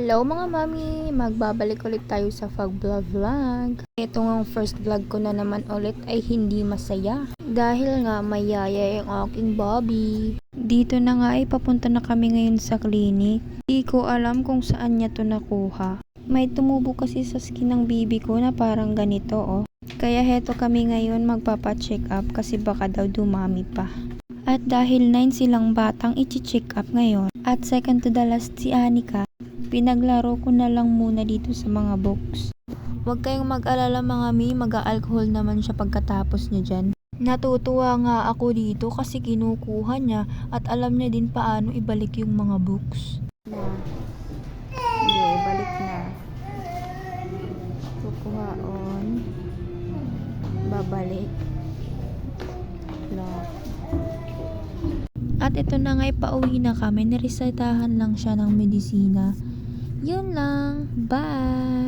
Hello mga mami! Magbabalik ulit tayo sa vlog. Ito nga ang first vlog ko na naman ulit ay hindi masaya. Dahil nga mayaya yung aking Bobby. Dito na nga ay papunta na kami ngayon sa clinic. Di ko alam kung saan niya to nakuha. May tumubo kasi sa skin ng bibi ko na parang ganito oh. Kaya heto kami ngayon magpapa-check up kasi baka daw dumami pa. At dahil 9 silang batang i-check up ngayon at second to the last si Anika, pinaglaro ko na lang muna dito sa mga box. Huwag kayong mag-alala mga mi, mag-a-alcohol naman siya pagkatapos niya dyan. Natutuwa nga ako dito kasi kinukuha niya at alam niya din paano ibalik yung mga books. Hindi, ibalik na. Kukuha on. Babalik. Lock. At ito na nga, pauwi na kami. Niresetahan lang siya ng medisina. Yun lang. Bye!